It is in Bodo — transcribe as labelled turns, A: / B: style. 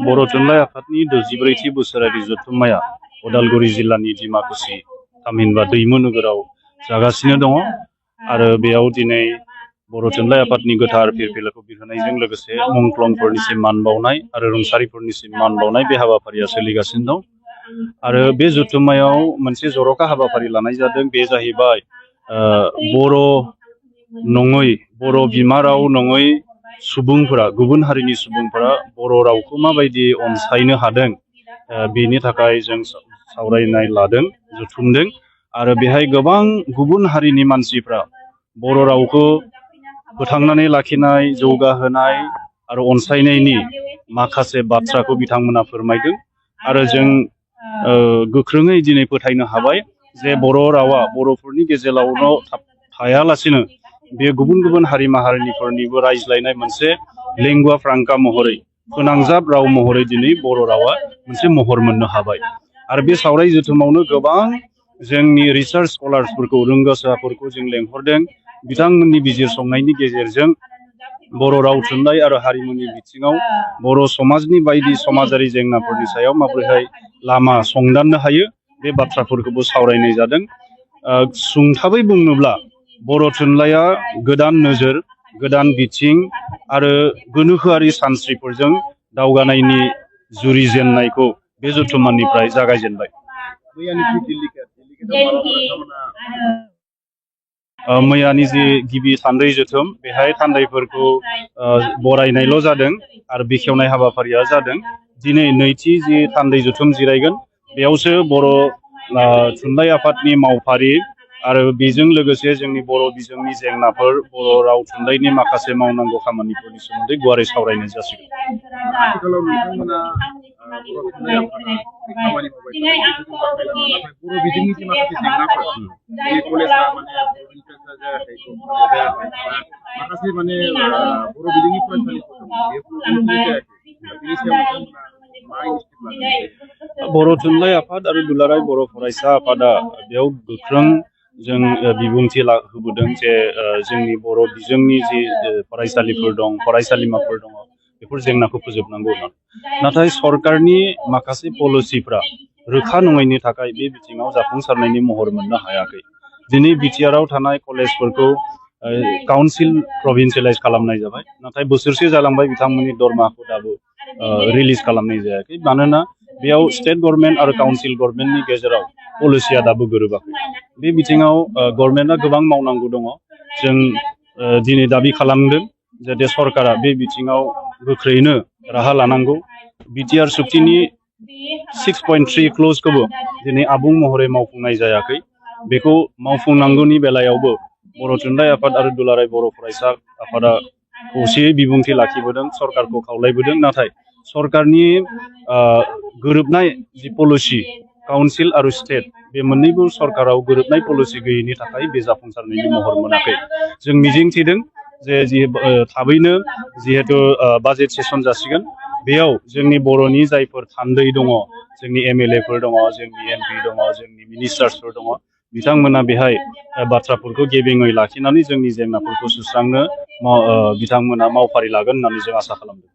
A: बर' थुनलाइ आफादनि 14थि बोसोरारि जथुम्माया उदालगुरि जिल्लानि डिमाकुसि थामहिनबा दैमु नोगोराव जागासिनो दङ आरो बेयाव दिनै बर' थुनलाइ आफादनि गोथार फिरफिलाखौ बिरहोनायजों लोगोसे मुंख्लंफोरनिसिम मान बावनाय आरो रुंसारिफोरनिसिम मान बावनाय बे हाबाफारिया सोलिगासिनो दं आरो बे जथुम्मायाव मोनसे जर'खा हाबाफारि लानाय जादों। बे जाहैबाय बर' नङै बर' बिमा राव नङै सुबुंफोरा गुबुन हारिनि सुबुंफोरा बर' रावखौ माबायदि अनसायनो हादों बेनि थाखाय जों सावरायनाय लादों जथुमदों आरो बेहाय गोबां गुबुन हारिनि मानसिफ्रा बर' रावखौ फोथांनानै लाखिनाय जौगाहोनाय आरो अनसायनायनि माखासे बाथ्राखौ बिथांमोना फोरमायदों आरो जों गोख्रोङै दिनै फोथायनो हाबाय जे बर' रावा बर'फोरनि गेजेरावल' थायालासिनो बे गुबुन गुबुन हारि माहारिनिफोरनिबो रायज्लायनाय मोनसे लेंगुवा फ्रांका महरै फोनांजाब राव महरै दिनै बर' रावा मोनसे महर मोननो हाबाय आरो बे सावराय जथुमावनो गोबां जोंनि रिसार्च स्कलार्सफोरखौ रोंग'साफोरखौ जों लेंहरदों। बिथांमोननि बिजिरसंनायनि गेजेरजों बर' राव थुनलाइ आरो हारिमुनि बिथिङाव बर' समाजनि बायदि समाजारि जेंनाफोरनि सायाव माबोरैहाय लामा संदाननो हायो बे बाथ्राफोरखौबो सावरायनाय जादों। सुंथाबै बुङोब्ला बर' थुनलाइया गोदान नोजोर गोदान बिथिं आरो गोनोखोआरि सानस्रिफोरजों दावगानायनि जुरिजेननायखौ बे जथुम्मानिफ्राय जागायजेनबाय। मैयानि जि गिबि थान्दै जथुम बेहाय थान्दैफोरखौ बरायनायल' जादों आरो बेखेवनाय हाबाफारिया जादों। दिनै नैथि जि थान्दै जथुम जिरायगोन बेयावसो बर' थुनलाइ आफादनि मावफारि आरो बेजों लोगोसे जोंनि बर' बिजोंनि जेंनाफोर बर' राव थुनलाइनि माखासे मावनांगौ खामानिफोरनि सोमोन्दै गुवारै सावरायनाय जासिगोन।
B: आथिखालाव नोंथांमोना बर' थुनलाइ आफादा खामानि मावबाय थादों बर' बिजोंनि जे माखासे जेंनाफोर बे कलेजआ माखासे माने बर' बिजोंनि फरायसालिफोर दं बे जायाखै बेनि सायाव नोंथांमोना मा इनिसियेटिभ लादों?
A: बर' थुनलाइ आफाद आरो दुलाराय बर' फरायसा आफादा बेयाव गोख्रों जों बिबुंथि होबोदों जे जोंनि बर' बिजोंनि जि फरायसालिफोर दं फरायसालिमाफोर दङ बेफोर जेंनाखौ फोजोबनांगौ होननानै। नाथाय सरकारनि माखासे पलिसिफ्रा रोखा नङैनि थाखाय बे बिथिङाव जाफुंसारनायनि महर मोननो हायाखै। दिनै बिटिआरआव थानाय कलेजफोरखौ काउन्सिल प्रभिन्सियेलाइज खालामनाय जाबाय नाथाय बोसोरसे जालांबाय बिथांमोननि दरमाहाखौ दाबो रिलिज खालामनाय जायाखै मानोना बेयाव स्टेट गभर्नमेन्ट आरो काउन्सिल गभर्नमेन्टनि गेजेराव पलिसिया दाबो गोरोबाखै। बे बिथिङाव गभर्नमेन्टआ गोबां मावनांगौ दङ। जों दिनै दाबि खालामदों जाहाथे सरकारा बे बिथिङाव गोख्रैनो राहा लानांगौ। बिटिआर सुक्तिनि 6.3 क्लजखौबो दिनै आबुं महरै मावफुंनाय जायाखै। बेखौ मावफुंनांगौनि बेलायावबो बर' थुनलाइ आफाद आरो दुलाराय बर' फरायसा आफादा खौसेयै बिबुंथि लाखिबोदों सरकारखौ खावलायबोदों। नाथाय सरकारनि गोरोबनाय जि पलिसि काउन्सिल आरो स्टेट बे मोननैबो सरकाराव गोरोबनाय पलिसि गैयैनि थाखाय बे जाफुंसारनायनि महर मोनाखै। जों मिजिंथिदों जे थाबैनो जिहेतु बाजेट सेसन जासिगोन बेयाव जोंनि बर'नि जायफोर थान्दै दङ जोंनि एमएलएफोर दङ जोंनि एमपि दङ जोंनि मिनिस्टार्सफोर दङ बिथांमोना बेहाय बाथ्राफोरखौ गेबेङै लाखिनानै जोंनि जेंनाफोरखौ सुस्रांनो बिथांमोना मावफारि लागोन होननानै जों आसा खालामदों।